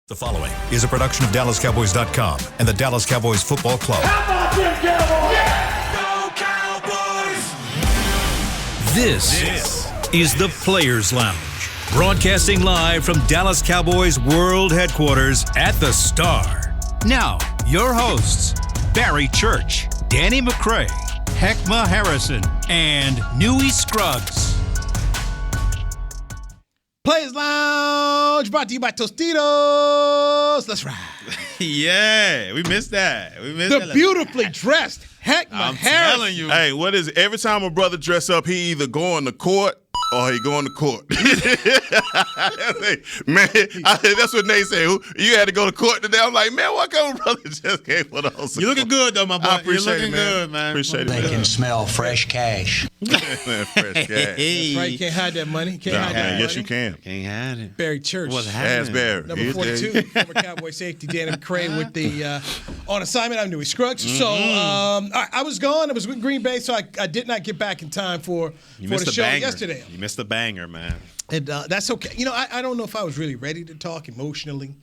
The following is a production of DallasCowboys.com and the Dallas Cowboys Football Club. How about them Cowboys? Yeah! Go Cowboys! This is the Players Lounge, broadcasting live from Dallas Cowboys World Headquarters at the Star. Now, your hosts, Barry Church, Danny McCray, Heckma Harrison, and Newey Scruggs. Players Lounge, brought to you by Tostitos. Let's ride. Yeah, we missed that. The beautifully dressed Heckma Harrison. Telling you. Hey, what is it? Every time a brother dress up, he either going to court or he going to court. Man, that's what Nate said. You had to go to court today. I'm like, man, what kind of brother just came for those? You looking good though, my boy. I appreciate You're looking good, man. Appreciate it. They Man. can smell fresh cash. Fresh cash. That's right, you can't hide that money. You can't hide that money. Yes, you can. Can't hide it. Barry Church. What's happening? Asbury. Number 42, former Cowboy safety Danny McCray with the on assignment. I'm Newey Scruggs. So I was gone. I was with Green Bay, so I did not get back in time for the show yesterday. You missed the banger, man. And that's okay. You know, I don't know if I was really ready to talk emotionally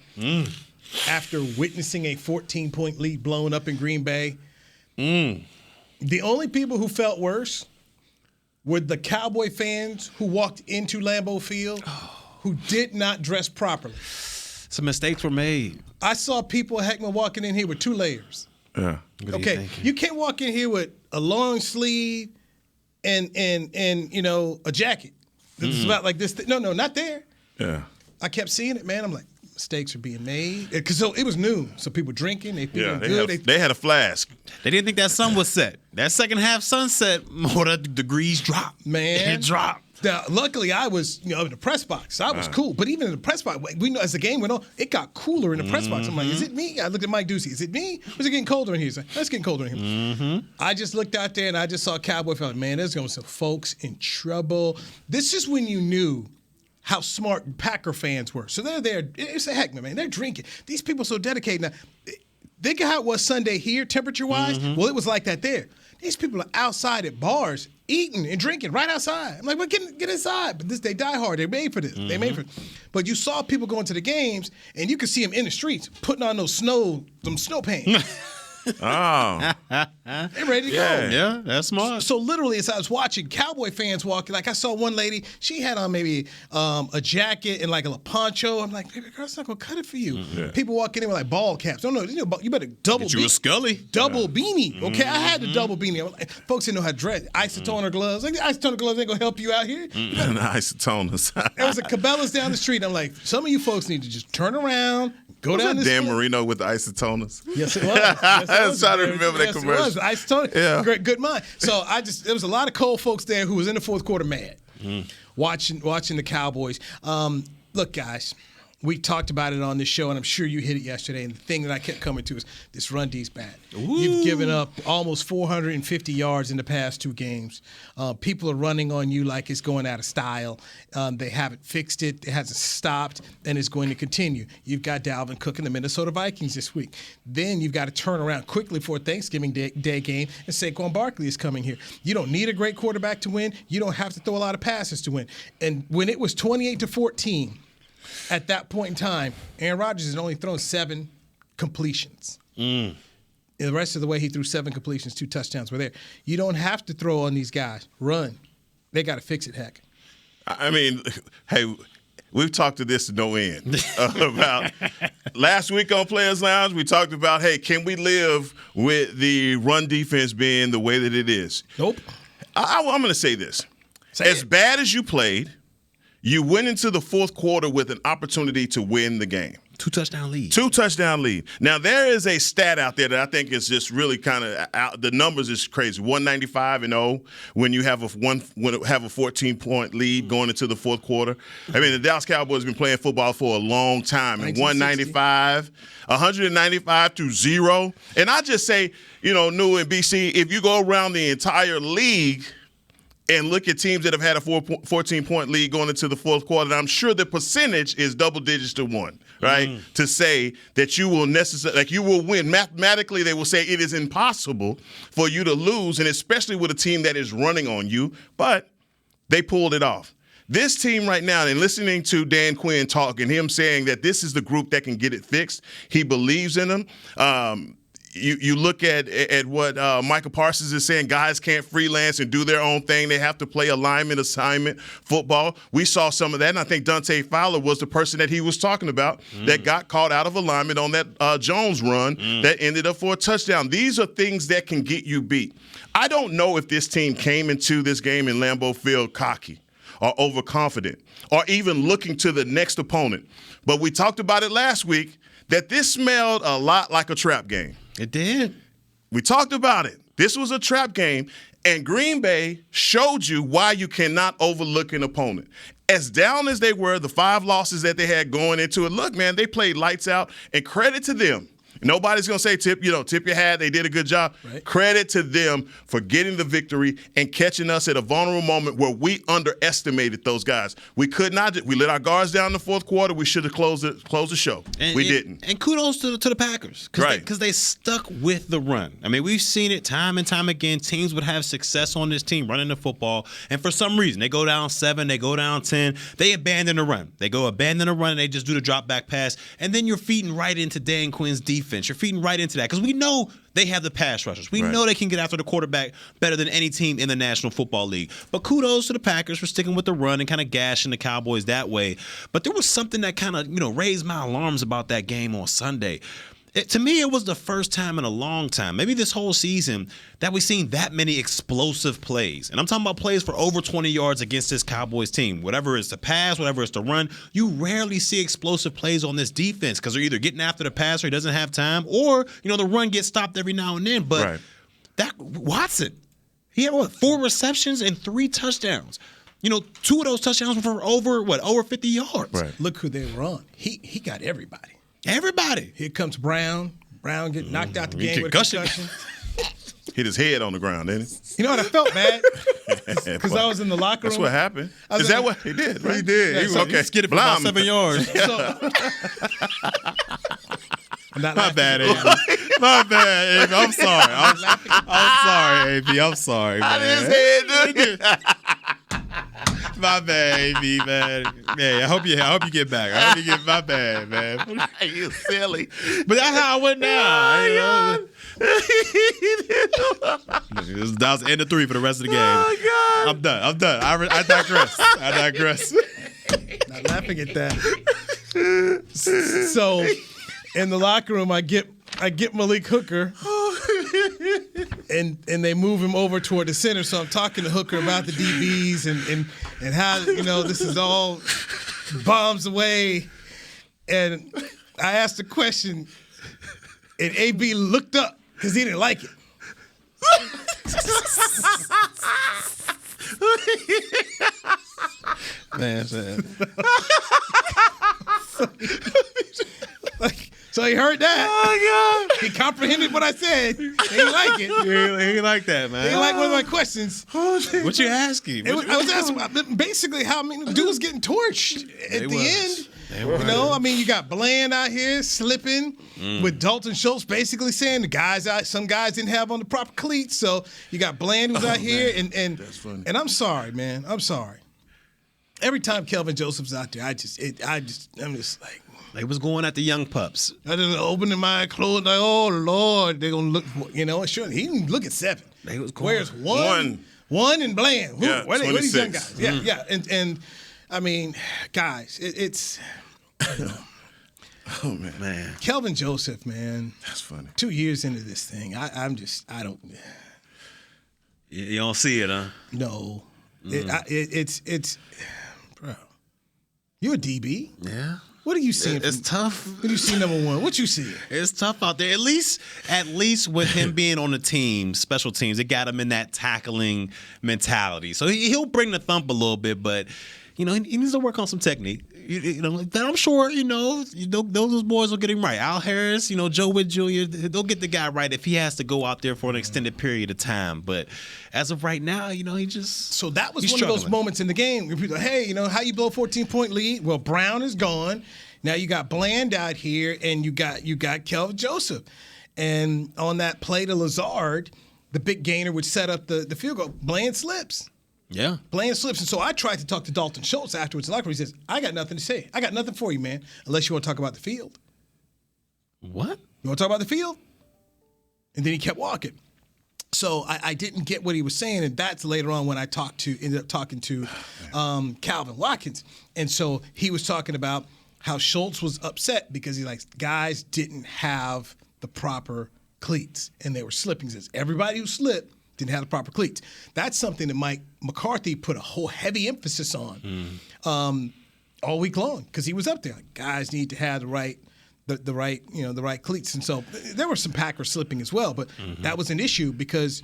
after witnessing a 14-point lead blown up in Green Bay. The only people who felt worse were the Cowboy fans who walked into Lambeau Field who did not dress properly. Some mistakes were made. I saw people, Heckman, walking in here with 2 layers. Yeah. Okay, you can't walk in here with a long sleeve and you know, a jacket. It's about like this. No, not there. Yeah. I kept seeing it, man. I'm like, mistakes are being made. Because it was noon, so people drinking, they feeling good. They had a flask. They didn't think that sun was set. That second half sunset, more the degrees dropped. Man. It dropped. Now, luckily, I was in the press box. So I was cool. But even in the press box, we know as the game went on, it got cooler in the press box. I'm like, is it me? I looked at Mike Ducey. Is it me? Or is it getting colder in here? He's like, it's getting colder in here. I just looked out there and I just saw Cowboy fans. Man, there's going to be some folks in trouble. This is when you knew how smart Packer fans were. So they're there. It's a Heckman, man. They're drinking. These people are so dedicated. Now, think of how it was Sunday here, temperature-wise. Well, it was like that there. These people are outside at bars eating and drinking right outside. I'm like, well, get inside. But they die hard. They're made for this. They made for it. But you saw people going to the games, and you could see them in the streets putting on those snow pants. Oh. They're ready to go. Yeah, that's smart. So literally, as I was watching Cowboy fans walking, like I saw one lady, she had on maybe a jacket and like a poncho. I'm like, baby girl, it's not gonna cut it for you. People walking in with like ball caps. No, you better double. Get you a Scully. Double beanie. Okay, I had the double beanie. I'm like, folks didn't know how to dress. Isotoner gloves. Like the isotoner gloves ain't gonna help you out here. And the isotoners. There was a Cabela's down the street. I'm like, some of you folks need to just turn around, go down this. Dan Marino with the isotoners. Yes, it was. I was trying to remember that commercial. It was. Isotonic. Yeah. Good mind. So there was a lot of cold folks there who was in the fourth quarter mad, watching the Cowboys. Look, guys, we talked about it on this show, and I'm sure you hit it yesterday. And the thing that I kept coming to is this run D's bad. You've given up almost 450 yards in the past 2 games. People are running on you like it's going out of style. They haven't fixed it. It hasn't stopped, and it's going to continue. You've got Dalvin Cook and the Minnesota Vikings this week. Then you've got to turn around quickly for a Thanksgiving Day game, and Saquon Barkley is coming here. You don't need a great quarterback to win. You don't have to throw a lot of passes to win. And when it was 28-14, at that point in time, Aaron Rodgers had only thrown 7 completions. And the rest of the way, he threw 7 completions, 2 touchdowns were there. You don't have to throw on these guys. Run. They got to fix it, heck. I mean, hey, we've talked to this to no end about last week on Players Lounge. We talked about, hey, can we live with the run defense being the way that it is? Nope. I'm going to say this. As bad as you played, you went into the fourth quarter with an opportunity to win the game. 2 touchdown lead. 2 touchdown lead. Now, there is a stat out there that I think is just really kind of out. The numbers is crazy. 195-0 when you have a 14-point lead going into the fourth quarter. I mean, the Dallas Cowboys have been playing football for a long time. And 195, 195-0. And I just say, New and BC, if you go around the entire league and look at teams that have had a 14-point lead going into the fourth quarter, and I'm sure the percentage is double digits to 1, right? To say that you will you will win. Mathematically, they will say it is impossible for you to lose, and especially with a team that is running on you, but they pulled it off. This team right now, and listening to Dan Quinn talk and him saying that this is the group that can get it fixed, he believes in them. You look at what Micah Parsons is saying, guys can't freelance and do their own thing. They have to play alignment, assignment, football. We saw some of that, and I think Dante Fowler was the person that he was talking about that got caught out of alignment on that Jones run that ended up for a touchdown. These are things that can get you beat. I don't know if this team came into this game in Lambeau Field cocky or overconfident or even looking to the next opponent. But we talked about it last week that this smelled a lot like a trap game. It did. We talked about it. This was a trap game, and Green Bay showed you why you cannot overlook an opponent. As down as they were, the 5 losses that they had going into it, look, man, they played lights out, and credit to them. Nobody's going to say, tip your hat, they did a good job. Right. Credit to them for getting the victory and catching us at a vulnerable moment where we underestimated those guys. We could not. We let our guards down in the fourth quarter. We should have closed the show. We didn't. And kudos to the Packers. Because they stuck with the run. I mean, we've seen it time and time again. Teams would have success on this team running the football. And for some reason, they go down 7, they go down 10. They abandon the run. They go abandon the run, and they just do the drop back pass. And then you're feeding right into Dan Quinn's defense. You're feeding right into that because we know they have the pass rushers. We know they can get after the quarterback better than any team in the National Football League. But kudos to the Packers for sticking with the run and kind of gashing the Cowboys that way. But there was something that kind of, raised my alarms about that game on Sunday. To me, it was the first time in a long time, maybe this whole season, that we've seen that many explosive plays. And I'm talking about plays for over 20 yards against this Cowboys team. Whatever it's the pass, whatever it's the run, you rarely see explosive plays on this defense because they're either getting after the passer, he doesn't have time, or, the run gets stopped every now and then. But that Watson, he had, 4 receptions and 3 touchdowns. 2 of those touchdowns were over 50 yards. Right. Look who they were on. He got everybody. Everybody. Here comes Brown. Brown getting knocked out the game with a concussion. Hit his head on the ground, didn't he? You know what? I felt bad because I was in the locker room. That's what happened. Is that what he did? Right? He did. Yeah, he skidded for about 7 yards. My bad, AB. My bad, AB. I'm sorry. I'm sorry, AB. I'm sorry, man. His head, dude. My bad, AB, man. Yeah, I hope you get back. I hope you get my bad, man. You silly. But that's how I went down. That was the end of 3 for the rest of the game. Oh, God. I'm done. I digress. Not laughing at that. So, in the locker room, I get Malik Hooker, and they move him over toward the center. So I'm talking to Hooker about the DBs and how this is all bombs away. And I asked a question, and AB looked up because he didn't like it. Man. So he heard that. Oh, God. He comprehended what I said. He didn't like it. He didn't like that, man. He didn't like one of my questions. What you asking? I was asking basically how dudes getting torched at the end. You got Bland out here slipping with Dalton Schultz basically saying some guys didn't have on the proper cleats. So you got Bland who's out here and That's funny. And I'm sorry, man. I'm sorry. Every time Kelvin Joseph's out there, I'm just like. They was going at the young pups. I just opening my clothes like, oh Lord, they're gonna look. Sure, he didn't look at 7. They was going. Where's 1 and Bland? Where are these young guys? Mm-hmm. Yeah. And I mean, guys, it's. Oh man, Kelvin Joseph, man. That's funny. 2 years into this thing, I don't. You don't see it, huh? No, it's, bro. You're a DB. Yeah. What are you seeing? It's tough. What do you see, number 1? What you see? It's tough out there. At least with him being on the team, special teams, it got him in that tackling mentality. So he'll bring the thump a little bit, but he needs to work on some technique. That I'm sure those boys will get him right. Al Harris, Joe Witt Jr., they'll get the guy right if he has to go out there for an extended period of time. But as of right now, he just so that was one of those moments in the game where people, hey, how you blow a 14-point lead? Well, Brown is gone. Now you got Bland out here, and you got Kelvin Joseph, and on that play to Lazard, the big gainer would set up the field goal. Bland slips. Yeah. Playing slips. And so I tried to talk to Dalton Schultz afterwards in the locker room. He says, I got nothing to say. I got nothing for you, man, unless you want to talk about the field. What? You want to talk about the field? And then he kept walking. So I didn't get what he was saying, and that's later on when I ended up talking to Calvin Watkins. And so he was talking about how Schultz was upset because guys didn't have the proper cleats, and they were slipping. He says, everybody who slipped didn't have the proper cleats. That's something that Mike McCarthy put a whole heavy emphasis on all week long because he was up there. Like, guys need to have the right cleats. And so there were some Packers slipping as well, but that was an issue because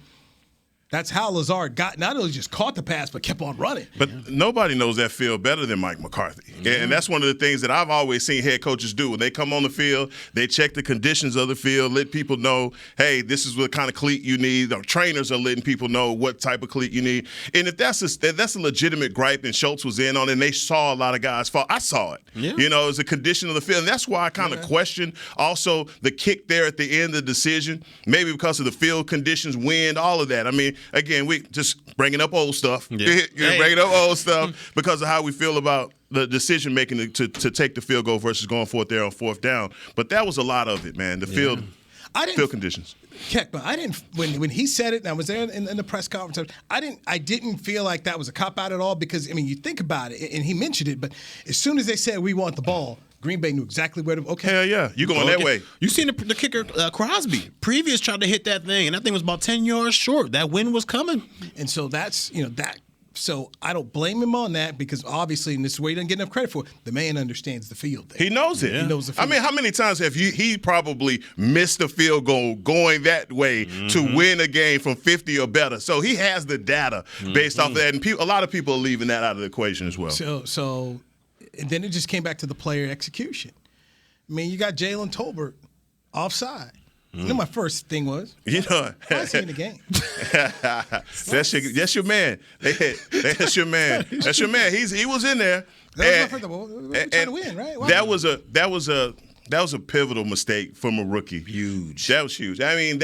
that's how Lazard not only just caught the pass, but kept on running. But nobody knows that field better than Mike McCarthy. And that's one of the things that I've always seen head coaches do. When they come on the field, they check the conditions of the field, let people know, hey, this is what kind of cleat you need. Our trainers are letting people know what type of cleat you need. And if that's a legitimate gripe, and Schultz was in on it, and they saw a lot of guys fall. I saw it. Yeah. It's a condition of the field. And that's why I kind of question also the kick there at the end of the decision, maybe because of the field conditions, wind, all of that. I mean, again, we just bringing up old stuff. Yeah. Bringing up old stuff because of how we feel about the decision making to take the field goal versus going for it there on fourth down. But that was a lot of it, man. The field conditions. But I didn't when he said it, and I was there in the press conference. I didn't feel like that was a cop out at all because you think about it, and he mentioned it. But as soon as they said we want the ball, Green Bay knew exactly where to. Okay, hell yeah, you going that way? You seen the kicker Crosby? Previous tried to hit that thing, and that thing was about 10 yards short. That wind was coming, and so that's that. So I don't blame him on that because obviously, and this is where he doesn't get enough credit for. The man understands the field. There. He knows it. He knows the field. I mean, how many times have he probably missed a field goal going that way to win a game from 50 or better? So he has the data based off of that, and a lot of people are leaving that out of the equation as well. So. And then it just came back to the player execution. I mean, you got Jalen Tolbert offside. You know, my first thing was, why is he in the game? That's your man. That's your man. That's your man. He was in there. That was my first. We're trying to win, right? Wow. That was a pivotal mistake from a rookie. Huge. That was huge. I mean,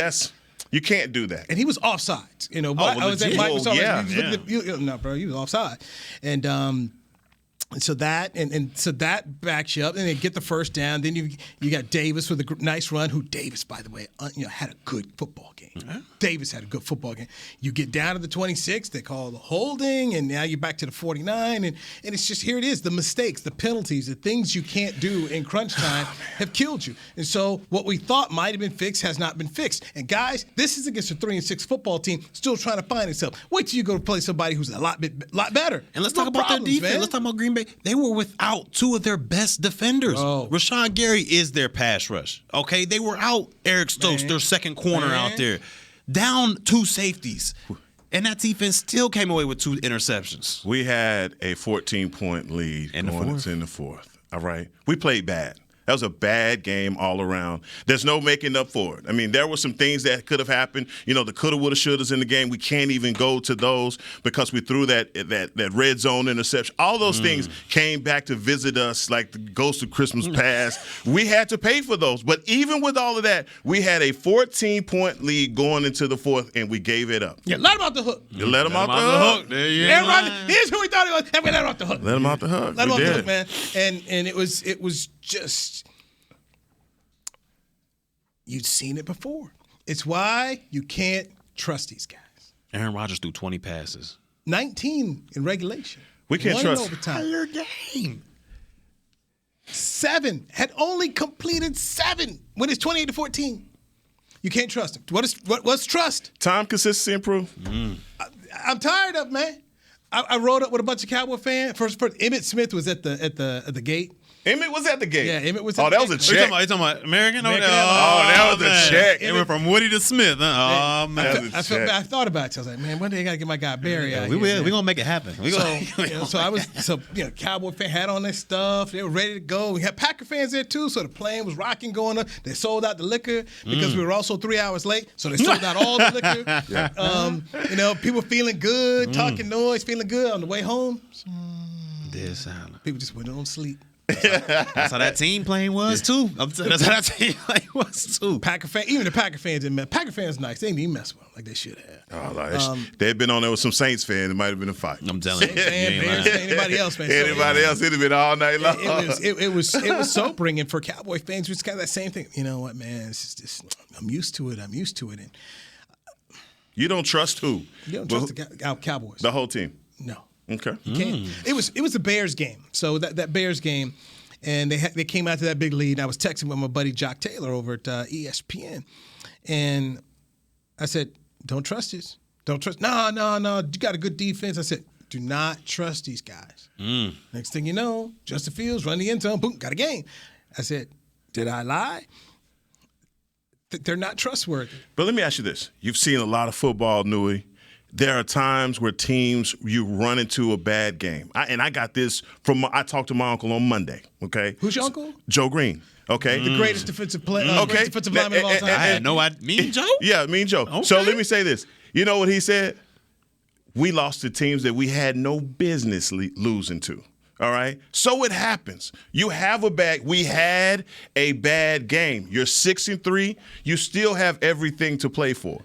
you can't do that. And he was offside. I was at Microsoft. No, bro, he was offside, and so that backs you up, and they get the first down. Then you got Davis with a nice run. Who Davis, by the way, had a good football game. Mm-hmm. Davis had a good football game. You get down to the 26, they call the holding, and now you're back to the 49, and it's just here it is. The mistakes, the penalties, the things you can't do in crunch time have killed you. And so what we thought might have been fixed has not been fixed. And guys, this is against a 3-6 football team still trying to find itself. Wait till you go to play somebody who's a lot better. And let's talk about their defense. Man. Let's talk about Green Bay. They were without two of their best defenders. Oh. Rashawn Gary is their pass rush. Okay, they were out Eric Stokes, their second corner out there. Down two safeties. And that defense still came away with 2 interceptions. We had a 14-point lead going into the fourth. All right? We played bad. That was a bad game all around. There's no making up for it. I mean, there were some things that could have happened. The coulda, woulda, shouldas in the game. We can't even go to those because we threw that red zone interception. All those things came back to visit us like the ghost of Christmas past. We had to pay for those. But even with all of that, we had a 14-point lead going into the fourth, and we gave it up. Yeah, let him off the hook. You let him off the hook. There you go. Here's who we thought he was. And we let him off the hook. Let him off the hook. Let him off the hook, man. And it was just. You'd seen it before. It's why you can't trust these guys. Aaron Rodgers threw 20 passes. 19 in regulation. We can't trust overtime. Entire game. 7. Had only completed 7 when it's 28-14. You can't trust him. What's trust? Time, consistency, improve. I'm tired of it, man. I rode up with a bunch of Cowboy fans. First, Emmitt Smith was at the gate. Emmitt was at the gate. Yeah, Emmitt was at the gate. Oh, that was a check. You talking about American? That was a check. It went from Woody to Smith. Oh, man. I thought about it. So I was like, man, one day I got to get my guy Barry out here. We're going to make it happen. Cowboy fan had on their stuff. They were ready to go. We had Packer fans there, too, so the plane was rocking, going up. They sold out the liquor because we were also 3 hours late, so they sold out all the liquor. People feeling good, talking noise, feeling good on the way home. Dead silent. People just went on sleep. That's how that team playing was too. That's how that team playing was too. Even the Packer fans didn't mess. Packer fans nice. They didn't even mess with them like they should have. They had been on there with some Saints fans. It might have been a fight. I'm telling you. Bears, anybody else, man. Anybody else, it'd have been all night long. It was sobering, and for Cowboy fans, it's kind of that same thing. You know what, man? It's just I'm used to it. And you don't trust who? You don't trust the Cowboys. The whole team. No. Okay. You can't. It was the Bears game. So that Bears game, and they came out to that big lead. And I was texting with my buddy Jock Taylor over at ESPN, and I said, "Don't trust this. Don't trust. No. You got a good defense." I said, "Do not trust these guys." Next thing you know, Justin Fields run the end zone. Boom, got a game. I said, "Did I lie?" They're not trustworthy. But let me ask you this: you've seen a lot of football, Nui. There are times where teams, you run into a bad game. I got this I talked to my uncle on Monday, okay? Who's your uncle? Joe Green, okay? The greatest defensive greatest defensive lineman of all time. I had no idea. Me and Joe? Yeah, me and Joe. Okay. So let me say this. You know what he said? We lost to teams that we had no business losing to. All right? So it happens. We had a bad game. You're 6-3. You still have everything to play for.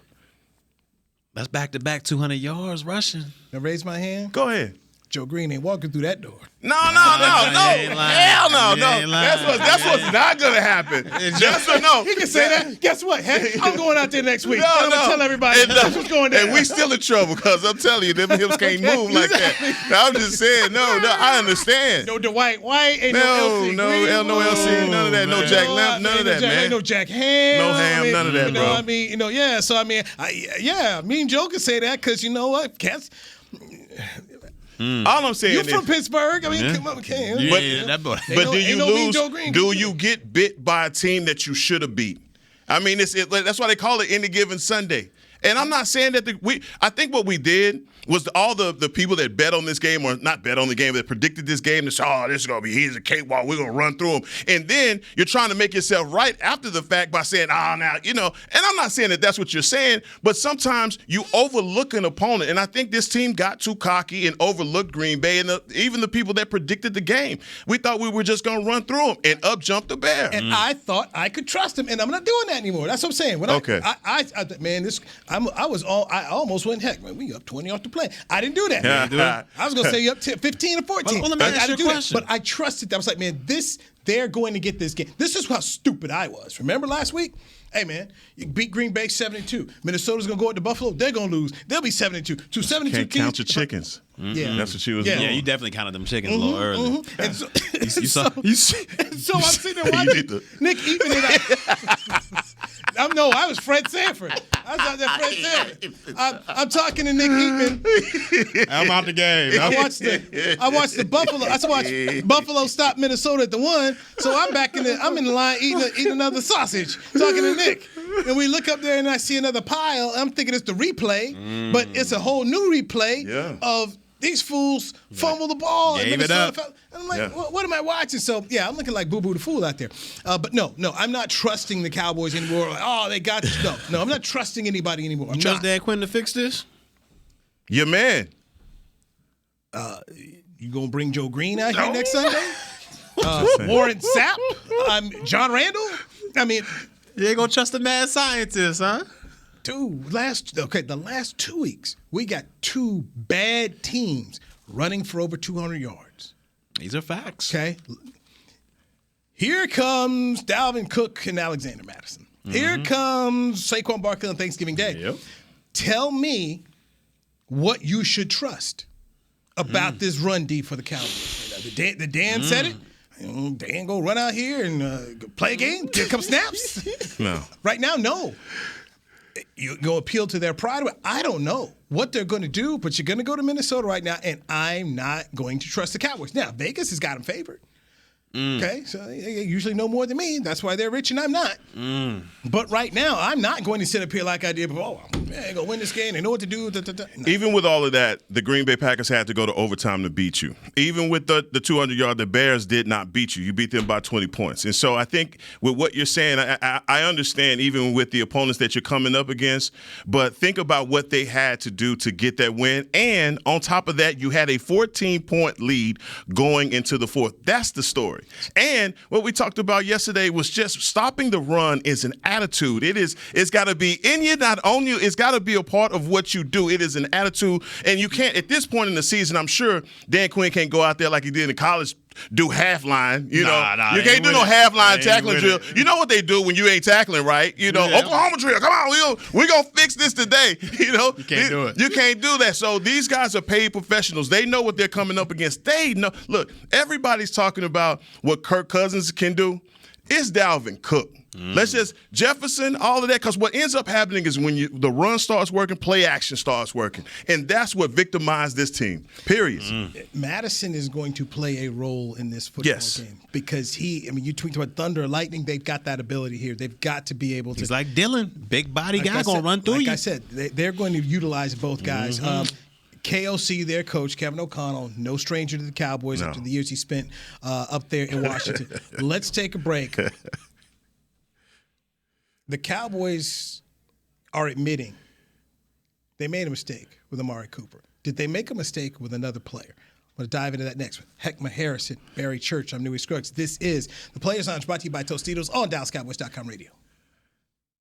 That's back-to-back 200 yards rushing. Now raise my hand. Go ahead. Joe Green ain't walking through that door. No. Hell no. That's what's not going to happen. Yes or no? He can say that. Guess what? Hey, I'm going out there next week. I'm going to tell everybody that's what's going down. And we still in trouble because I'm telling you, them hips can't move like that. Now, I'm just saying, no, I understand. No Dwight White, ain't no LC. No LC, none of that. No Jack Lamp, none of that, man. Ain't no Jack Ham. No Ham, none of that, bro. Me and Joe can say that because you know what? Cats. All I'm saying You're is, from Pittsburgh. I mean, come on, okay. But do you lose? Do you get bit by a team that you should have beat? I mean, that's why they call it any given Sunday. And I'm not saying that I think what we did was all the people that bet on this game, or not bet on the game, that predicted this game, this is going to be, he's a cakewalk, we're going to run through him. And then you're trying to make yourself right after the fact by saying, now, and I'm not saying that that's what you're saying, but sometimes you overlook an opponent. And I think this team got too cocky and overlooked Green Bay and even the people that predicted the game. We thought we were just going to run through them, and up jumped the bear. And I thought I could trust him, and I'm not doing that anymore. That's what I'm saying. I almost went, heck, man, we up 20 off the play. I didn't do that. I was going to say you up 15 or 14. Well, let me ask you a question. But I trusted that. I was like, man, they're going to get this game. This is how stupid I was. Remember last week? Hey, man, you beat Green Bay 72. Minnesota's going to go into Buffalo. They're going to lose. They'll be 72. 72 Can't count your chickens. Yeah. That's what she was doing. Yeah, you definitely counted them chickens a little early. And so, So I'm sitting there watching. Nick Eatman and I was Fred Sanford. I was out there, Fred Sanford. I'm talking to Nick Eatman. I'm out the game. I watched the Buffalo. I watched Buffalo stop Minnesota at the 1. So I'm in the line eating another sausage, talking to Nick. And we look up there and I see another pile. I'm thinking it's the replay, but it's a whole new replay of these fools fumble the ball. Gave it up. And I'm like, what am I watching? So, yeah, I'm looking like Boo-Boo the Fool out there. But no, I'm not trusting the Cowboys anymore. Like, they got this. No, I'm not trusting anybody anymore. I'm trust not. Dan Quinn to fix this? Your man. You going to bring Joe Green out here next Sunday? Warren Sapp? John Randall? I mean, you ain't going to trust the mad scientist, huh? Dude, the last 2 weeks, we got 2 bad teams running for over 200 yards. These are facts. Okay. Here comes Dalvin Cook and Alexander Madison. Here comes Saquon Barkley on Thanksgiving Day. Yep. Tell me what you should trust about this run D for the Cowboys. The Dan said it. Dan go run out here and play a game, get a couple snaps. No. Right now, no. You go appeal to their pride. I don't know what they're going to do, but you're going to go to Minnesota right now, and I'm not going to trust the Cowboys. Now, Vegas has got them favored. Okay, so they usually know more than me. That's why they're rich and I'm not. But right now, I'm not going to sit up here like I did before. Oh, they're going to win this game. They know what to do. No. Even with all of that, the Green Bay Packers had to go to overtime to beat you. Even with the 200-yard, the Bears did not beat you. You beat them by 20 points. And so I think with what you're saying, I understand even with the opponents that you're coming up against, but think about what they had to do to get that win. And on top of that, you had a 14-point lead going into the fourth. That's the story. And what we talked about yesterday was just stopping the run is an attitude. It's got to be in you, not on you. It's got to be a part of what you do. It is an attitude. And you can't, at this point in the season, I'm sure Dan Quinn can't go out there like he did in college, do half line. You can't do no half line tackling drill. You know what they do when you ain't tackling right. Oklahoma drill. Come on, we gonna fix this today. You can't do it. You can't do that. So these guys are paid professionals. They know what they're coming up against. They know. Look, everybody's talking about what Kirk Cousins can do. It's Dalvin Cook. Let's just Jefferson, all of that, because what ends up happening is when the run starts working, play action starts working. And that's what victimized this team, period. Madison is going to play a role in this football game because you tweet about thunder or lightning, they've got that ability here. They've got to be able to. He's like Dylan, big body guy going to run through you. Like I said, they're going to utilize both guys. KOC, their coach, Kevin O'Connell, no stranger to the Cowboys after the years he spent up there in Washington. Let's take a break. The Cowboys are admitting they made a mistake with Amari Cooper. Did they make a mistake with another player? I'm going to dive into that next. Heckma Harrison, Barry Church, I'm Newey Scruggs. This is the Players Lounge, brought to you by Tostitos on DallasCowboys.com radio.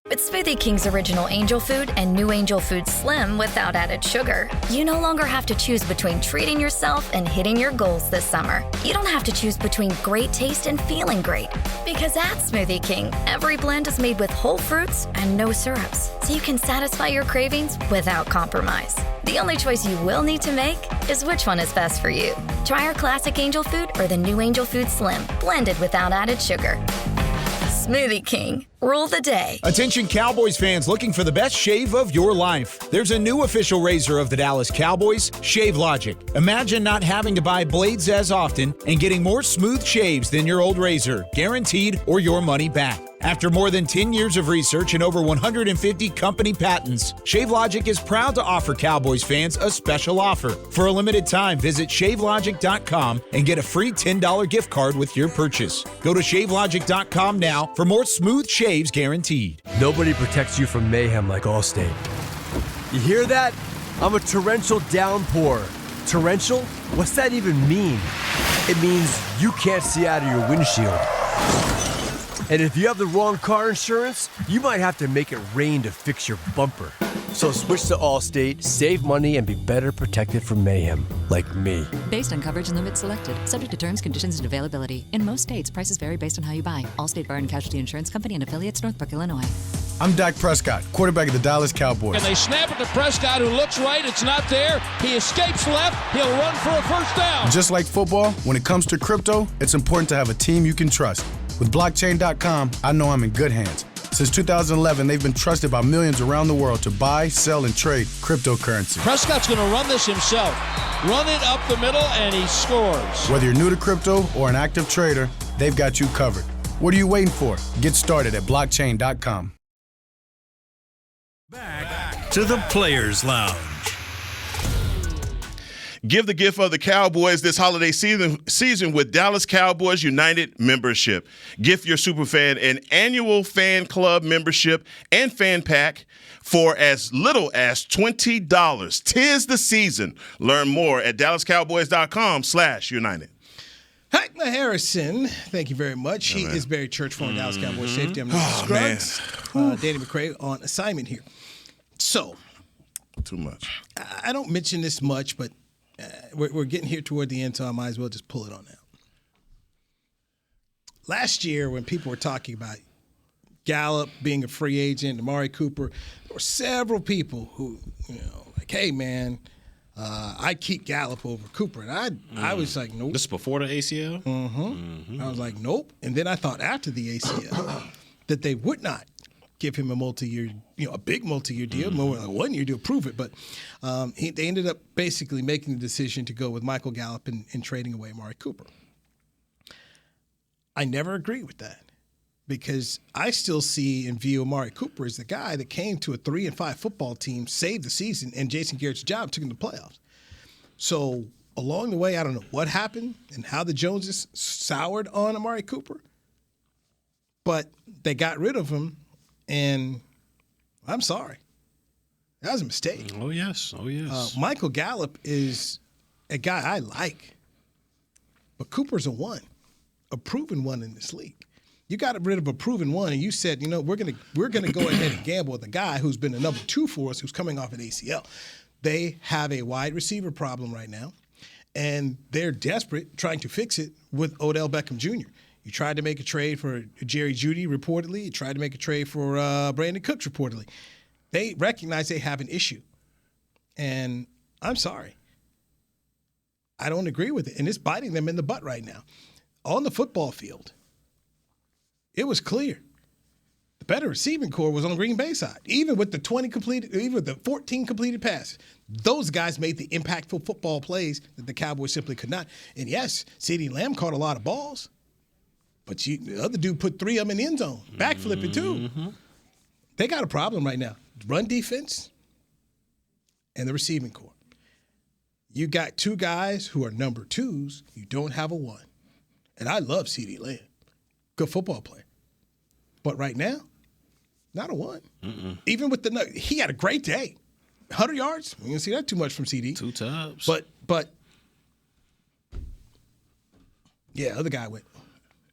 With Smoothie King's original Angel Food and new Angel Food Slim without added sugar, you no longer have to choose between treating yourself and hitting your goals this summer. You don't have to choose between great taste and feeling great. Because at Smoothie King, every blend is made with whole fruits and no syrups, so you can satisfy your cravings without compromise. The only choice you will need to make is which one is best for you. Try our classic Angel Food or the new Angel Food Slim, blended without added sugar. Smoothie King. Rule the day. Attention Cowboys fans looking for the best shave of your life. There's a new official razor of the Dallas Cowboys, Shave Logic. Imagine not having to buy blades as often and getting more smooth shaves than your old razor, guaranteed or your money back. After more than 10 years of research and over 150 company patents, ShaveLogic is proud to offer Cowboys fans a special offer. For a limited time, visit ShaveLogic.com and get a free $10 gift card with your purchase. Go to ShaveLogic.com now for more smooth shaves guaranteed. Nobody protects you from mayhem like Allstate. You hear that? I'm a torrential downpour. Torrential? What's that even mean? It means you can't see out of your windshield. And if you have the wrong car insurance, you might have to make it rain to fix your bumper. So switch to Allstate, save money, and be better protected from mayhem, like me. Based on coverage and limits selected, subject to terms, conditions, and availability. In most states, prices vary based on how you buy. Allstate Bar and Casualty Insurance Company and affiliates, Northbrook, Illinois. I'm Dak Prescott, quarterback of the Dallas Cowboys. And they snap it to Prescott, who looks right. It's not there. He escapes left. He'll run for a first down. Just like football, when it comes to crypto, it's important to have a team you can trust. With blockchain.com, I know I'm in good hands. Since 2011, they've been trusted by millions around the world to buy, sell, and trade cryptocurrency. Prescott's going to run this himself. Run it up the middle, and he scores. Whether you're new to crypto or an active trader, they've got you covered. What are you waiting for? Get started at blockchain.com. Back to the Players Lounge. Give the gift of the Cowboys this holiday season with Dallas Cowboys United membership. Gift your superfan an annual fan club membership and fan pack for as little as $20. 'Tis the season. Learn more at DallasCowboys.com/United. Heckma Harrison, thank you very much. He is Barry Church, former Dallas Cowboys safety. I'm Scruggs. Danny McCray on assignment here. So, too much. I don't mention this much, but we're getting here toward the end, so I might as well just pull it on out. Last year, when people were talking about Gallup being a free agent, Amari Cooper, there were several people who, like, hey, man, I keep Gallup over Cooper. And I was like, nope. This is before the ACL? I was like, nope. And then I thought after the ACL that they would not give him a multi-year, a big multi-year deal, more like a 1-year deal, prove it. But they ended up basically making the decision to go with Michael Gallup and trading away Amari Cooper. I never agree with that because I still see and view Amari Cooper as the guy that came to a 3-5 football team, saved the season, and Jason Garrett's job took him to the playoffs. So along the way, I don't know what happened and how the Joneses soured on Amari Cooper, but they got rid of him, and I'm sorry. That was a mistake. Oh, yes. Michael Gallup is a guy I like, but Cooper's a proven one in this league. You got rid of a proven one, and you said, we're gonna go ahead and gamble with a guy who's been a number 2 for us, who's coming off an ACL. They have a wide receiver problem right now, and they're desperate trying to fix it with Odell Beckham Jr. You tried to make a trade for Jerry Jeudy, reportedly. You tried to make a trade for Brandon Cooks, reportedly. They recognize they have an issue, and I'm sorry. I don't agree with it, and it's biting them in the butt right now. On the football field, it was clear. The better receiving core was on Green Bay side. Even with the 14 completed passes, those guys made the impactful football plays that the Cowboys simply could not. And yes, CeeDee Lamb caught a lot of balls, but the other dude put 3 of them in the end zone, backflipping too. They got a problem right now. Run defense and the receiving core. You got 2 guys who are number 2s. You don't have a 1. And I love CeeDee Lamb. Good football player. But right now, not a 1. Even with he had a great day. 100 yards. We didn't see that too much from CD. 2 times. But yeah, other guy went.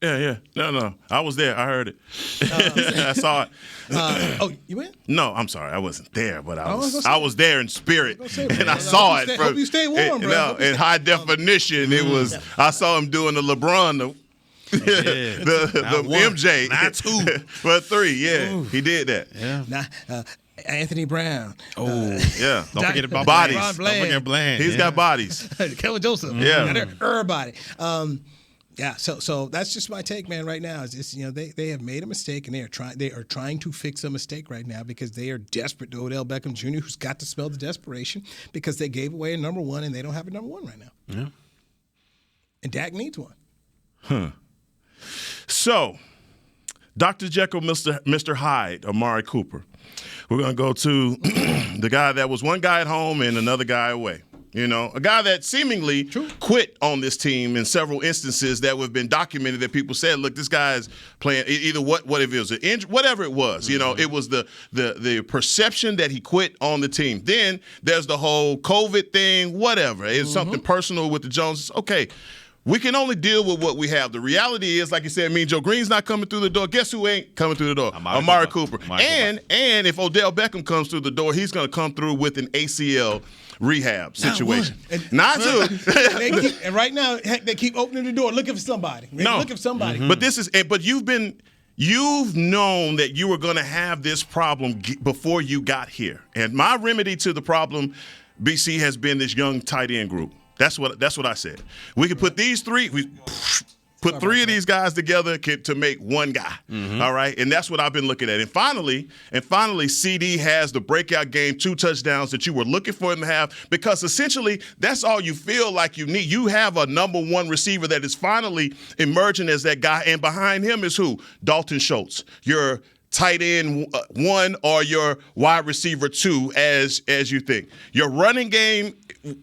Yeah. No. I was there. I heard it. I saw it. Oh, you went? No, I'm sorry. I wasn't there, but I was there in spirit, and I saw it. Hope you stay warm, bro. In high definition, it was. I saw him doing the LeBron, the MJ. Not 2, but 3. Yeah, Ooh. He did that. Yeah. Anthony Brown. Yeah. Don't forget about bodies. Don't forget Bland. He's got bodies. Kelvin Joseph. Yeah. Everybody. Yeah, so that's just my take, man. Right now, is they have made a mistake, and they are trying to fix a mistake right now because they are desperate to Odell Beckham Jr., who's got to smell the desperation because they gave away a number 1 and they don't have a number 1 right now. Yeah, and Dak needs one. So, Dr. Jekyll, Mr. Hyde, Amari Cooper. We're gonna go to the guy that was one guy at home and another guy away. A guy that seemingly quit on this team in several instances that have been documented that people said, look, this guy is playing either what if it was an injury, whatever it was, it was the perception that he quit on the team. Then there's the whole COVID thing, whatever. It's something personal with the Joneses. Okay, we can only deal with what we have. The reality is, like you said, Joe Green's not coming through the door. Guess who ain't coming through the door? Amari Cooper. And if Odell Beckham comes through the door, he's going to come through with an ACL rehab situation. Not 2. And right now, they keep opening the door, looking for somebody. Looking for somebody. But but you've known that you were going to have this problem before you got here. And my remedy to the problem, BC, has been this young tight end group. That's what I said. We could put these 3. Put 3 of these guys together to make one guy, all right? And that's what I've been looking at. And finally, CD has the breakout game, 2 touchdowns that you were looking for him to have because essentially that's all you feel like you need. You have a number 1 receiver that is finally emerging as that guy, and behind him is who? Dalton Schultz, your tight end 1 or your wide receiver 2 as you think. Your running game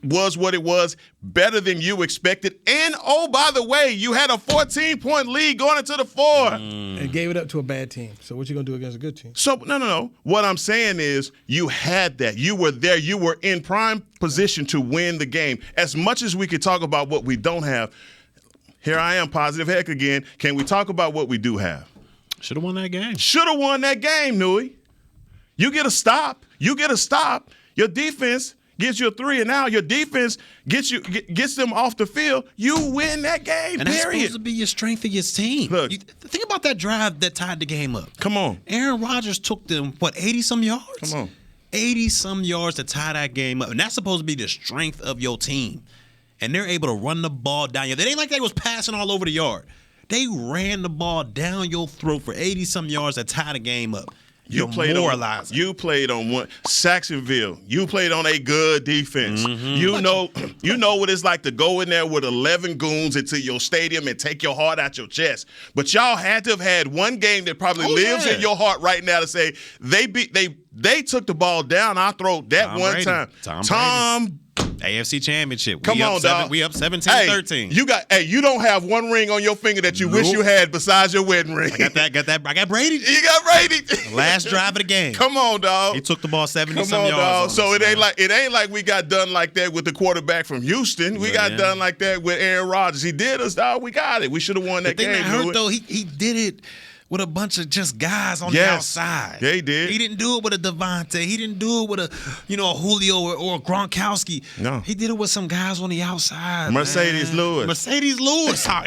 was what it was, better than you expected. And, oh, by the way, you had a 14-point lead going into the 4. And gave it up to a bad team. So what you going to do against a good team? So, no. What I'm saying is you had that. You were there. You were in prime position to win the game. As much as we could talk about what we don't have, here I am, positive heck again. Can we talk about what we do have? Should have won that game. Should have won that game, Nui. You get a stop. Your defense gets you a 3, and now your defense gets them off the field. You win that game, and that's supposed to be your strength of your team. Look, think about that drive that tied the game up. Come on. Aaron Rodgers took them, 80-some yards? Come on. 80-some yards to tie that game up, and that's supposed to be the strength of your team. And they're able to run the ball down. It ain't like they was passing all over the yard. They ran the ball down your throat for 80-some yards to tie the game up. You played on one Saxonville. You played on a good defense. You know what it's like to go in there with 11 goons into your stadium and take your heart out your chest. But y'all had to have had one game that probably lives in your heart right now to say they took the ball down our throat that Tom one Brady. time. Tom AFC Championship. Come on, dog. We up 17-13. You don't have one ring on your finger that you wish you had besides your wedding ring. I got that. I got Brady. You got Brady. Last drive of the game. Come on, dog. He took the ball 70-some yards. Dog. So it ain't like we got done like that with the quarterback from Houston. We got done like that with Aaron Rodgers. He did us, dog. We got it. We should have won that game. The thing that hurt, though, he did it with a bunch of just guys on the outside. Yeah, he did. He didn't do it with a Devontae. He didn't do it with a Julio or a Gronkowski. No. He did it with some guys on the outside. Mercedes Lewis.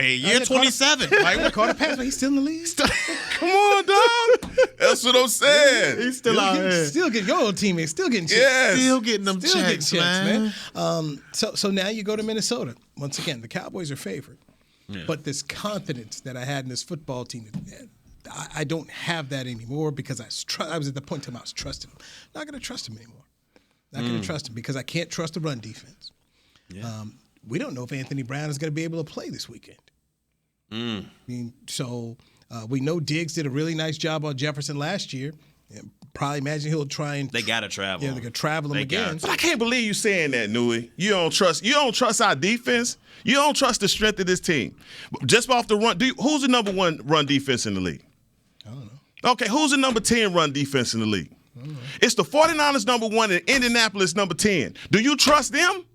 Year 27. Like we caught a pass, but he's still in the league. Come on, dog. That's what I'm saying. He's still out here. Still getting your old teammate. Still getting checks. Yes. Still getting them checks, man. So now you go to Minnesota. Once again, the Cowboys are favored. Yeah. But this confidence that I had in this football team, I don't have that anymore because I was at the point in time I was trusting him. Not going to trust him anymore. Not going to trust him because I can't trust the run defense. Yeah. We don't know if Anthony Brown is going to be able to play this weekend. I mean, we know Diggs did a really nice job on Jefferson last year. And probably imagine he'll try and they gotta travel. Yeah, they can travel him again. But I can't believe you saying that, Newey. You don't trust our defense. You don't trust the strength of this team. Just off the run, who's the number one run defense in the league? I don't know. Okay, who's the number 10 run defense in the league? It's the 49ers number 1 and Indianapolis number 10. Do you trust them?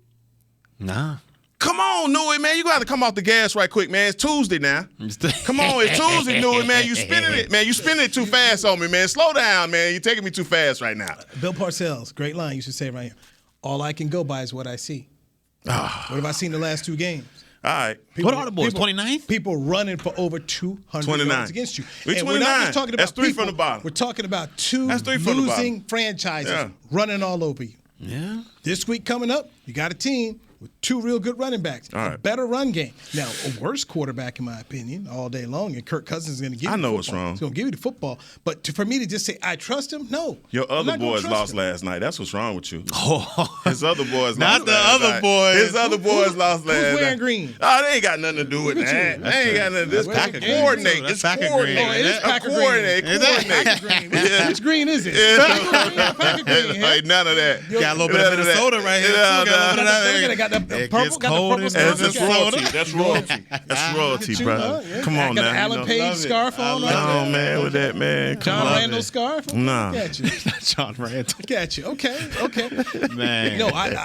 Nah. Come on, Newey, man. You got to come off the gas right quick, man. It's Tuesday now. Come on, it's Tuesday, Newey, man. You spinning it, man. You spinning it too fast on me, man. Slow down, man. You're taking me too fast right now. Bill Parcells, great line you should say right here. All I can go by is what I see. What have I seen the last 2 games? All right. What are the boys, 29th? People running for over 200 yards against you. We're 29. We're not just talking about That's 3 people. from the bottom. We're talking about 2 losing losing franchises running all over you. Yeah. This week coming up, you got a team with 2 real good running backs. All right. A better run game. Now, a worse quarterback, in my opinion, all day long, and Kirk Cousins is going to give you the football. what's wrong. He's going to give you the football. But for me to just say, I trust him, no. Your other boys lost last night. That's what's wrong with you. His other boys lost last night. Not the other boys. His other boys lost last night. Who's wearing green? Oh, they ain't got nothing to do with that. They ain't got nothing to do with that. It's coordinate. It's coordinate. Oh, it is Packer green. Which green is it? Packer green. Like none of that. Got a little bit of Minnesota right here. Got the purple. That's royalty. That's royalty. That's royalty, bro. Come on got now. the Alan Page scarf on. Come on, man, with that, man. John Randall scarf? Nah. Got you. John Randall. Got you. Okay. Man.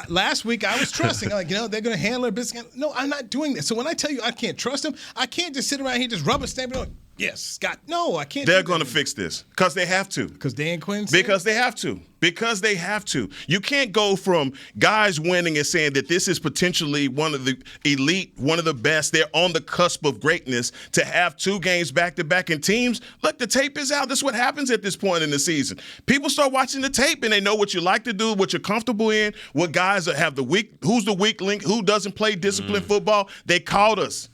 Last week I was trusting. They're going to handle their business. No, I'm not doing that. So when I tell you I can't trust them, I can't just sit around here just rubber stamping on. Yes, Scott. No, I can't. They're going to fix this because they have to. Because Dan Quinn said? Because they have to. Because they have to. You can't go from guys winning and saying that this is potentially one of the elite, one of the best, they're on the cusp of greatness, to have 2 games back-to-back in teams. Look, the tape is out. That's what happens at this point in the season. People start watching the tape and they know what you like to do, what you're comfortable in, what guys have who's the weak link, who doesn't play disciplined football. They caught us.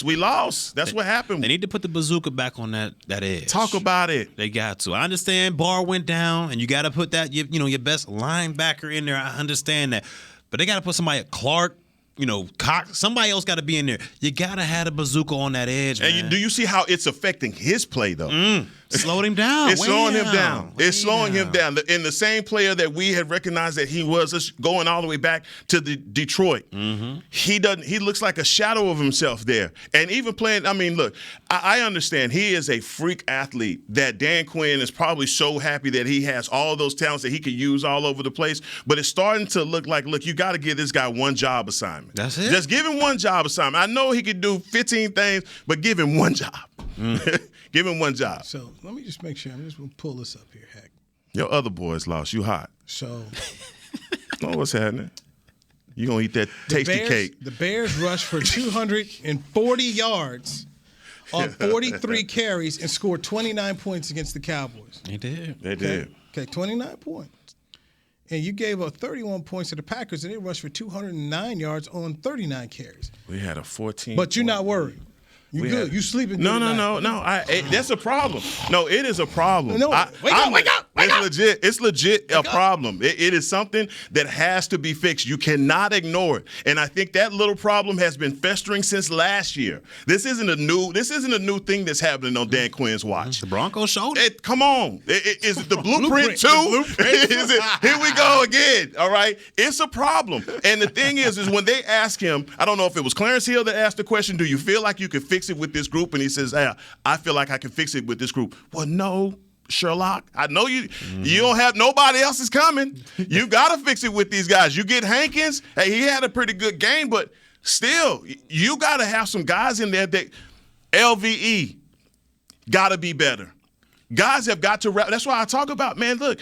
We lost. That's what happened. They need to put the bazooka back on that edge. Talk about it. They got to. I understand Barr went down, and you got to put that your best linebacker in there. I understand that, but they got to put somebody at Clark. Cox. Somebody else got to be in there. You got to have a bazooka on that edge, man. And do you see how it's affecting his play, though? Slowed him down. It's slowing him down. It's slowing him down. In the same player that we had recognized that he was going all the way back to the Detroit. He doesn't. He looks like a shadow of himself there. And even playing. I mean, look. I understand he is a freak athlete. That Dan Quinn is probably so happy that he has all those talents that he can use all over the place. But it's starting to look like, you got to give this guy one job assignment. That's it. Just give him one job assignment. I know he could do 15 things, but give him one job. Give him one job. So let me just make sure. I'm just going to pull this up here, Heck. Your other boys lost. You hot. So. Oh, what's happening? You going to eat that tasty cake. The Bears rushed for 240 yards on 43 carries and scored 29 points against the Cowboys. They did. They did. Okay, 29 points. And you gave up 31 points to the Packers, and they rushed for 209 yards on 39 carries. We had a 14. But you're not worried. You good? You sleeping? No. That's a problem. No, it is a problem. No, wake up! It's legit a problem. It is something that has to be fixed. You cannot ignore it. And I think that little problem has been festering since last year. This isn't a new thing that's happening on Dan Quinn's watch. The Broncos showed it. Come on. Is it the blueprint too? Is it? Here we go again. All right. It's a problem. And the thing is when they ask him, I don't know if it was Clarence Hill that asked the question, do you feel like you could fix it with this group? And he says, I feel like I can fix it with this group. Well, no, Sherlock. I know you don't have nobody else is coming. You got to fix it with these guys. You get Hankins. Hey, he had a pretty good game, but still, you got to have some guys in there that LVE got to be better. Guys have got to – that's why I talk about, man, look,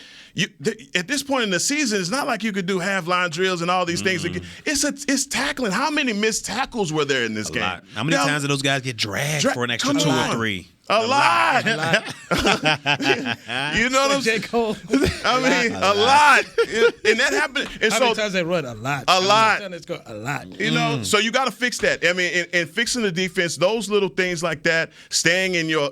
at this point in the season, it's not like you could do half-line drills and all these things. It's tackling. How many missed tackles were there in this game? Lot. How many times did those guys get dragged for an extra 2 or 3? A lot. You know what I'm saying? J. Cole. I mean, a lot. And that happened. And how many times they run? A lot. A lot. A lot. You know, so you got to fix that. I mean, and fixing the defense, those little things like that, staying in your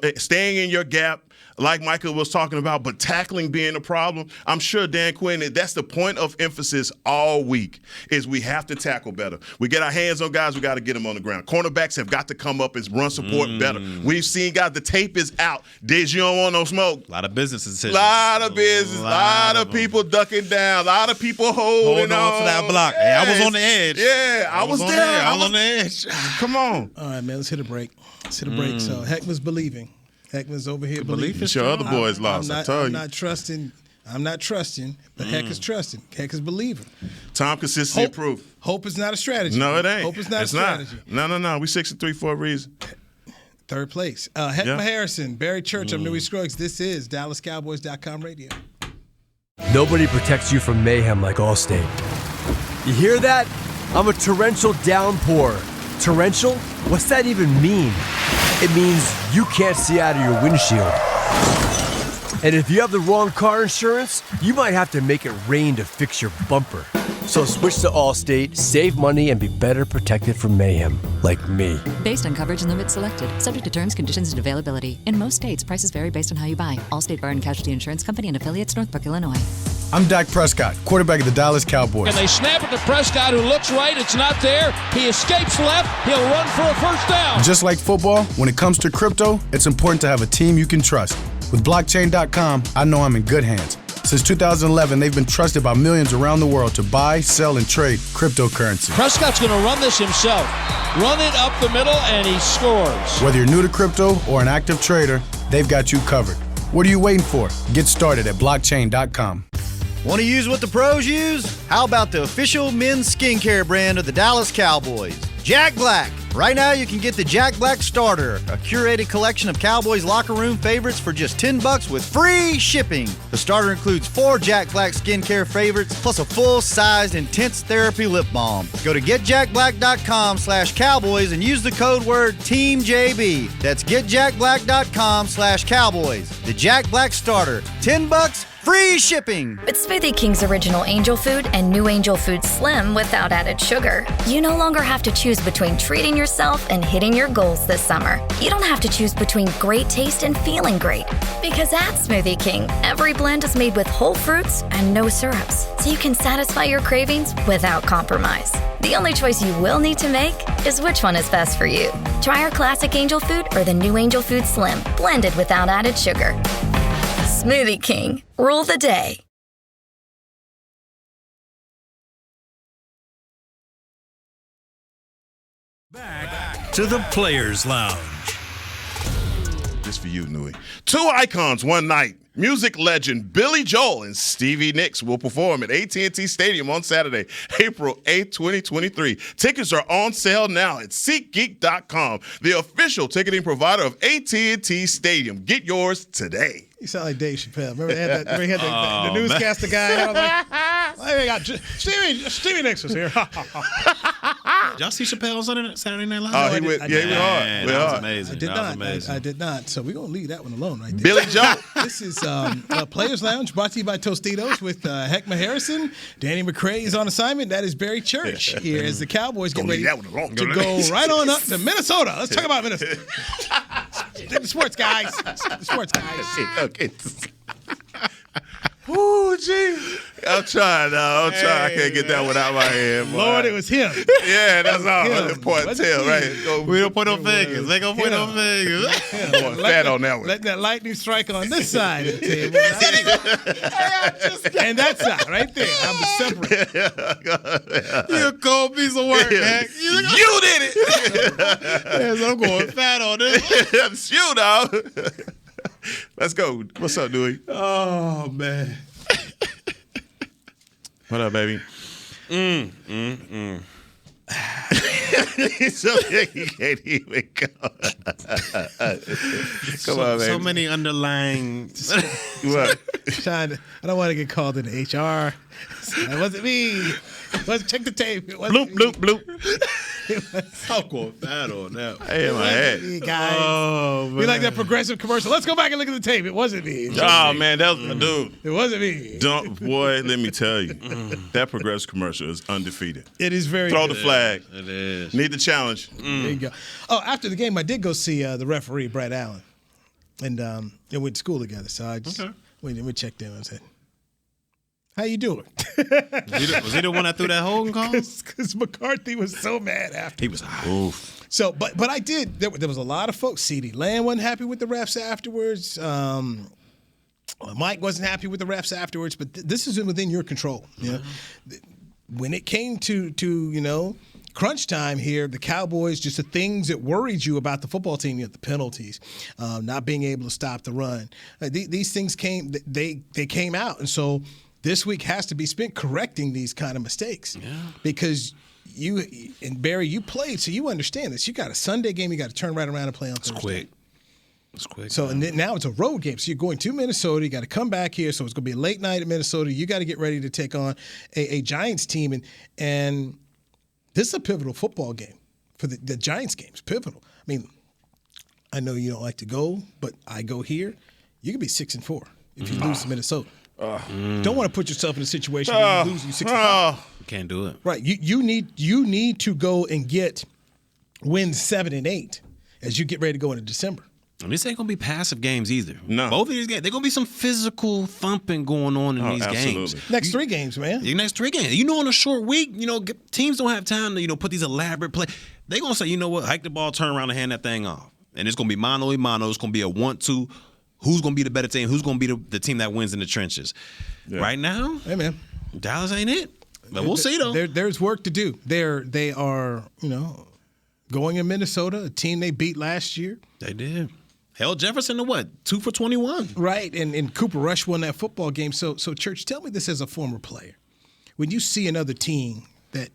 gap, like Michael was talking about, but tackling being a problem. I'm sure Dan Quinn, that's the point of emphasis all week, is we have to tackle better. We get our hands on guys, we got to get them on the ground. Cornerbacks have got to come up and run support better. We've seen guys, the tape is out. Diz, you don't want no smoke. A lot of business decisions. A lot of business. A lot of people ducking down. A lot of people holding on for that block. Hey, I was on the edge. Yeah, I was there. I was on the edge. Come on. All right, man, let's hit a break. So Heckman's believing. Heckman's over here believing. Your other boys lost. I told you. I'm not trusting, but Heck is trusting. Heck is believing. Time consistency proof. Hope is not a strategy. No, it ain't. Hope is not a strategy. No. We 6-3 for a reason. Third place. Heckman Harrison, Barry Church, I'm Newey Scruggs. This is DallasCowboys.com radio. Nobody protects you from mayhem like Allstate. You hear that? I'm a torrential downpour. Torrential? What's that even mean? It means you can't see out of your windshield. And if you have the wrong car insurance, you might have to make it rain to fix your bumper. So switch to Allstate, save money, and be better protected from mayhem, like me. Based on coverage and limits selected, subject to terms, conditions, and availability. In most states, prices vary based on how you buy. Allstate Bar and Casualty Insurance Company and affiliates, Northbrook, Illinois. I'm Dak Prescott, quarterback of the Dallas Cowboys. And they snap it to Prescott, who looks right. It's not there. He escapes left. He'll run for a first down. Just like football, when it comes to crypto, it's important to have a team you can trust. With blockchain.com, I know I'm in good hands. Since 2011, they've been trusted by millions around the world to buy, sell, and trade cryptocurrency. Prescott's going to run this himself. Run it up the middle, and he scores. Whether you're new to crypto or an active trader, they've got you covered. What are you waiting for? Get started at blockchain.com. Want to use what the pros use? How about the official men's skincare brand of the Dallas Cowboys, Jack Black? Right now, you can get the Jack Black Starter, a curated collection of Cowboys locker room favorites for just $10 with free shipping. The starter includes 4 Jack Black skincare favorites, plus a full-sized intense therapy lip balm. Go to getjackblack.com/Cowboys and use the code word TEAMJB. That's getjackblack.com/Cowboys. The Jack Black Starter, $10, free shipping. With Smoothie King's original Angel Food and new Angel Food Slim without added sugar, you no longer have to choose between treating yourself and hitting your goals this summer. You don't have to choose between great taste and feeling great. Because at Smoothie King, every blend is made with whole fruits and no syrups, so you can satisfy your cravings without compromise. The only choice you will need to make is which one is best for you. Try our classic Angel Food or the new Angel Food Slim, blended without added sugar. Smoothie King. Rule the day. Back to the Players Lounge. This for you, Newey. 2 icons one night. Music legend Billy Joel and Stevie Nicks will perform at AT&T Stadium on Saturday, April 8th, 2023. Tickets are on sale now at SeatGeek.com, the official ticketing provider of AT&T Stadium. Get yours today. You sound like Dave Chappelle. Remember he had the newscaster guy? I was like, Stevie Nicks was here. Y'all see Chappelle on Saturday Night Live? Oh, he went hard. That was amazing. I did That not. was amazing. I did not. So we're going to leave that one alone right there. Billy Joe. This is Players Lounge brought to you by Tostitos with Heckma Harrison. Danny McCray is on assignment. That is Barry Church here as the Cowboys get ready to go right on up to Minnesota. Let's talk about Minnesota. The sports guys. The sports guys. Okay. Ooh, gee. I'm trying now. I'm trying. I can't get that one out of my head. Boy. Lord, it was him. Yeah, that's all. That's important tell, right? We don't point no fingers. They gonna point no fingers. Going fat on that one. Let that lightning strike on this side of the table. And that side right there. I'm separate. You a cold piece of work, man. You did it. Yes, I'm going fat on this. It's you, dog. Let's go. What's up, Dewey? Oh, man. What up, baby? So he can't even go. Come on, baby. So many underlying. What? I don't want to get called into HR. That wasn't me. Check the tape. It wasn't Bloop, bloop, bloop. I'm going fat on that. Hey, my head. me, guys. Oh, man. We like that progressive commercial. Let's go back and look at the tape. It wasn't me. Oh, man, that was my dude. It wasn't me. Boy, let me tell you, that progressive commercial is undefeated. It is very Throw good. the flag. It is. Need the challenge. There you go. Oh, after the game, I did go see the referee, Brad Allen. And we went to school together. So I just we checked in and said, how you doing? Was he the one that threw that holding call? Because McCarthy was so mad after. He was oof. So, but I did. There was a lot of folks. CeeDee Lamb wasn't happy with the refs afterwards. Mike wasn't happy with the refs afterwards. But this is within your control. You know? When it came to crunch time here, the Cowboys, just the things that worried you about the football team, the penalties, not being able to stop the run. These things came. They came out, and so. This week has to be spent correcting these kind of mistakes because you and Barry, you played, so you understand this. You got a Sunday game, you got to turn right around and play on Thursday. It's quick. So and now it's a road game. So you're going to Minnesota. You got to come back here. So it's going to be a late night in Minnesota. You got to get ready to take on a Giants team, and this is a pivotal football game for the Giants game. It's pivotal. I mean, I know you don't like to go, but I go here. You could be 6-4 if you lose to Minnesota. Don't want to put yourself in a situation where you lose you 6-5. You can't do it. Right. You need to go and get wins 7 and 8 as you get ready to go into December. And this ain't gonna be passive games either. No. Both of these games, they're gonna be some physical thumping going on in these games. Next 3 games, man. The next 3 games. On a short week, teams don't have time to, put these elaborate plays. They're gonna say, you know what, hike the ball, turn around and hand that thing off. And it's gonna be mano-a-mano. It's gonna be a 1-2. Who's going to be the better team? Who's going to be the team that wins in the trenches? Yeah. Right now, hey man, Dallas ain't it. But we'll see though. There's work to do. They are going in Minnesota, a team they beat last year. They did. Held Jefferson to 2 for 21. Right, and Cooper Rush won that football game. So Church, tell me this as a former player, when you see another team that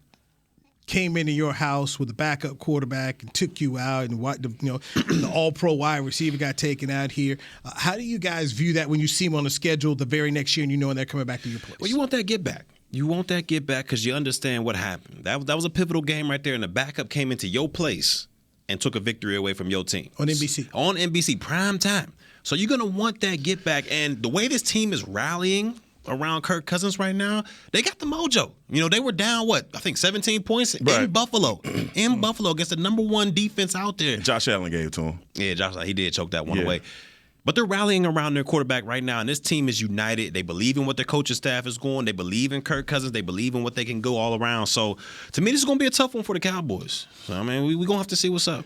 came into your house with a backup quarterback and took you out, and the all-pro wide receiver got taken out here. How do you guys view that when you see them on the schedule the very next year and they're coming back to your place? Well, you want that get back. You want that get back because you understand what happened. That was a pivotal game right there, and the backup came into your place and took a victory away from your team. On NBC. On NBC, prime time. So you're going to want that get back. And the way this team is rallying around Kirk Cousins right now, they got the mojo. They were down, I think 17 points in Buffalo. In Buffalo against the number 1 defense out there. Josh Allen gave it to him. Yeah, Josh Allen, he did choke that one away. But they're rallying around their quarterback right now, and this team is united. They believe in what their coaching staff is going. They believe in Kirk Cousins. They believe in what they can go all around. So, to me, this is going to be a tough one for the Cowboys. So, we're going to have to see what's up.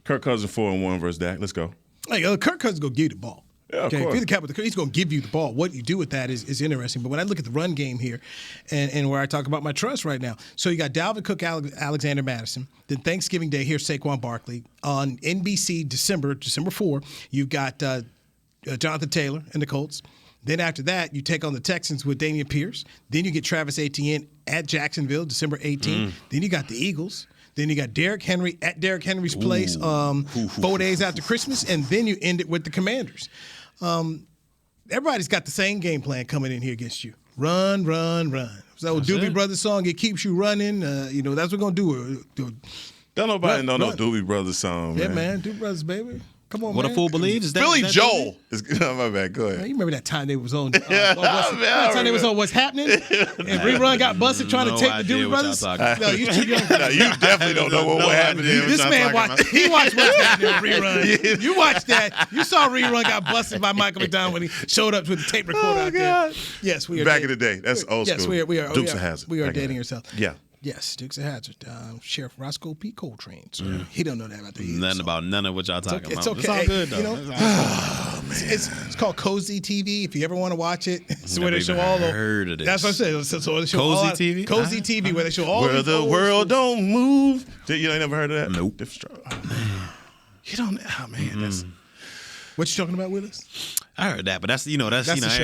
Kirk Cousins 4-1 versus Dak. Let's go. Hey, Kirk Cousins going to give you the ball. Yeah, okay, if you're the Cowboys, he's going to give you the ball. What you do with that is interesting. But when I look at the run game here, and where I talk about my trust right now, so you got Dalvin Cook, Alexander Madison. Then Thanksgiving Day, here's Saquon Barkley. On NBC, December 4, you've got Jonathan Taylor and the Colts. Then after that, you take on the Texans with Dameon Pierce. Then you get Travis Etienne at Jacksonville, December 18. Then you got the Eagles. Then you got Derrick Henry at Derrick Henry's place 4 days after Christmas. And then you end it with the Commanders. Everybody's got the same game plan coming in here against you. Run, run, run. So Doobie Brothers song, it keeps you running. That's what we're going to do. Don't nobody know no Doobie Brothers song, man. Yeah, man. Doobie Brothers, baby. Come on, What man. a Fool Believes? Is that Billy that Joel. My bad. Go ahead. Man, you remember that time they was on they was on What's Happening? And Rerun got busted trying to take the Doobie Brothers? No, you too young. No, you definitely don't know what happened. This man watched What's Happening on Rerun. You watched that. You saw Rerun got busted by Michael McDonald when he showed up with the tape recorder out there. Yes, we are. Back in the day. That's old school. Yes, we are. Dukes of Hazzard. We are dating ourselves. Yeah. Yes, Dukes of Hazzard. Sheriff Roscoe P. Coltrane. So he don't know that about the Nothing about none of what y'all talking about. It's okay. It's all good, though. It's called Cozy TV. If you ever want to watch it, it's where they show all the. Heard of this. That's what I said. So they show Cozy TV? Cozy TV, where they show all Where the world don't move. You ain't never heard of that? Nope. You don't. Oh man, that's. What you talking about, Willis? I heard that, but that's the show.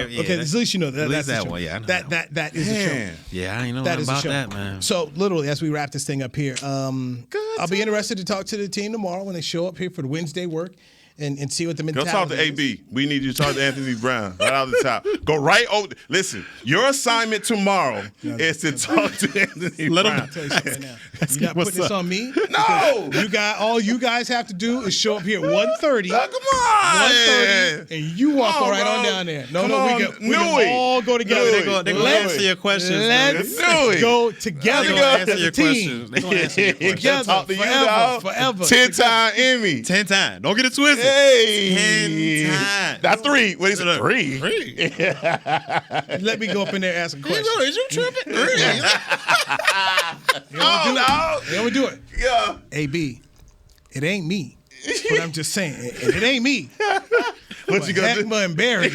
Yeah, okay, at least you know that. At least that's that the one. show. Yeah, I know that is the show. Yeah, I ain't know That nothing is the about show. that, man. So literally, as we wrap this thing up here, I'll be interested to talk to the team tomorrow when they show up here for the Wednesday work. And see what the mentality is. Go talk to AB. We need you to talk to Anthony Brown right out the top. Go right over. Listen, your assignment tomorrow is to talk to Anthony Brown. I'll tell you something right now. You got to put this on me? No. All you guys have to do is show up here at 1:30. Come on. 1:30, and you walk right on down there. No, we can all go together. They're going to answer your questions. Let's go together as a team. Together, talk to you, dog. Forever. 10-time Emmy. 10 times. Don't get it twisted. Hey. 10 times. Not 3. What is it? 3. Let me go up in there and ask a question. Is you tripping? You don't do it. Yeah. AB, it ain't me. But I'm just saying, it ain't me. What you gonna do? Heckma and Barry.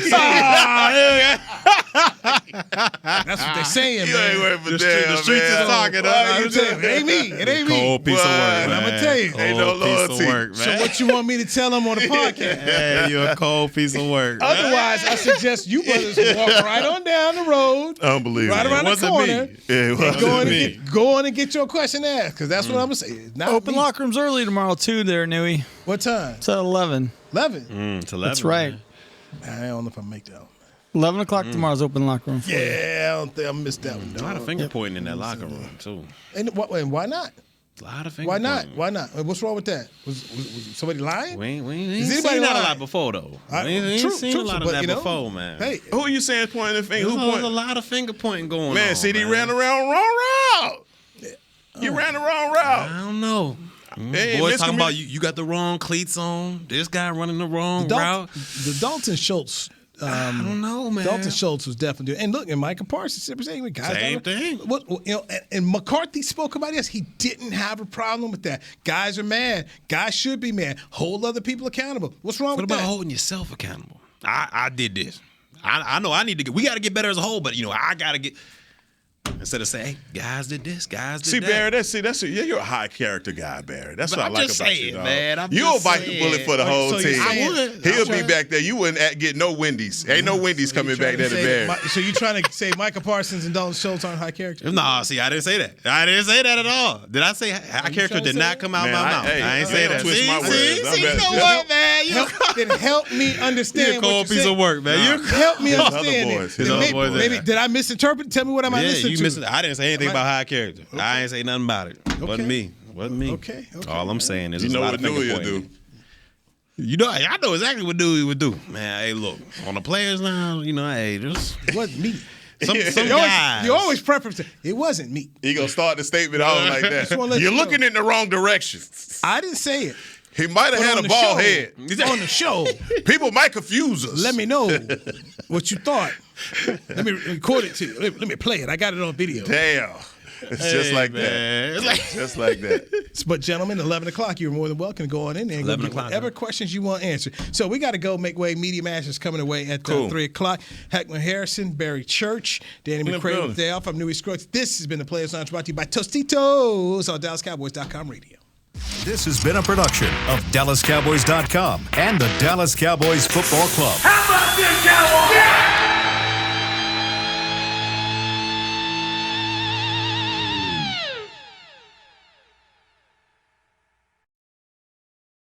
That's what they're saying, You man. ain't worth a The damn, streets man. is talking. I'm telling you, it ain't me. It ain't me. Cold piece of work, Well, man. I'm gonna tell you. Ain't no Cold piece loyalty. of work, So man. what you want me to tell them on the podcast? Hey, you a cold piece of work. Otherwise, I suggest you brothers walk right on down the road, Unbelievable. right around the wasn't corner, me. Yeah, it and wasn't go on and get your question asked, because that's what I'm gonna say. It's not Open me. locker rooms early tomorrow too. There, Newey. What time? It's at 11. 11. It's 11. That's right. I don't know if I make that one. 11 o'clock tomorrow's open locker room. For you. Yeah, I don't think I missed that one. A lot of finger pointing in that locker room, too. And why not? A lot of finger Why not? pointing. Why not? What's wrong with that? Was somebody lying? We ain't Is seen anybody that a lying? lot before, though. I- We ain't true, seen true, a lot but, of that you know, before, man. Hey, Who are you saying is pointing the finger? There's Who a pointing? lot of finger pointing going on. Man, CD man. ran around wrong route. You ran the wrong route. I don't know. Hey, Boys talking about you got the wrong cleats on. This guy running the wrong route. the Dalton Schultz. I don't know, man. Dalton Schultz was definitely doing. And look, and Micah Parsons said the guys. Same thing. What and McCarthy spoke about this. He didn't have a problem with that. Guys are mad. Guys should be mad. Hold other people accountable. What's wrong What with about that? holding yourself accountable? I did this. I know I need to get. We got to get better as a whole, but I got to get. Instead of saying, hey, guys did this, guys did that. Barry, you're a high character guy, Barry. That's But what I'm I like just about saying, you, dog. man. I'm You'll just bite the saying. bullet for the whole So you're team. saying- He'll be back there. You wouldn't get no Wendy's. Ain't no Wendy's coming back there to Barry. So you're trying to say Micah Parsons and Dalton Schultz aren't high characters? No, see, I didn't say that. I didn't say that at all. Did I say high character trying to did say not that? come out Man, my mouth? I ain't say that. twist my words. I'm You better- know what, man? Then help me understand. You're a cold what piece you're of work, man. Nah. Help me His other understand it. boys. His Then other maybe, boys. maybe did I misinterpret? Tell me what am I Yeah, listening you to? missed it. I didn't say anything Am I- about high character. I ain't say nothing about it. Wasn't me. Okay. All I'm saying is You there's know a lot what of finger Newey will pointing. do. You know, I know exactly what Dewey would do. Man, hey, look, on the players now, hey, just It wasn't me. some You guys. always preference. It wasn't me. He gonna start the statement off like Just wanna that. let You're you know. looking in the wrong direction. I didn't say it. He might have But had on a the bald show- head. On the show, People might confuse us. let me know what you thought. Let me record it to you. Let me play it. I got it on video. Damn. It's just like that. man. Just like that. But gentlemen, 11 o'clock, you're more than welcome to go on in there and go 11 get o'clock, whatever questions you want answered. So we got to go make way. Media Masters coming away at Cool. 3 o'clock. Heckman Harrison, Barry Church, Danny In the McCray building. with the day off. I'm Newey Scruggs. This has been the Players Lounge brought to you by Tostitos on DallasCowboys.com radio. This has been a production of DallasCowboys.com and the Dallas Cowboys Football Club.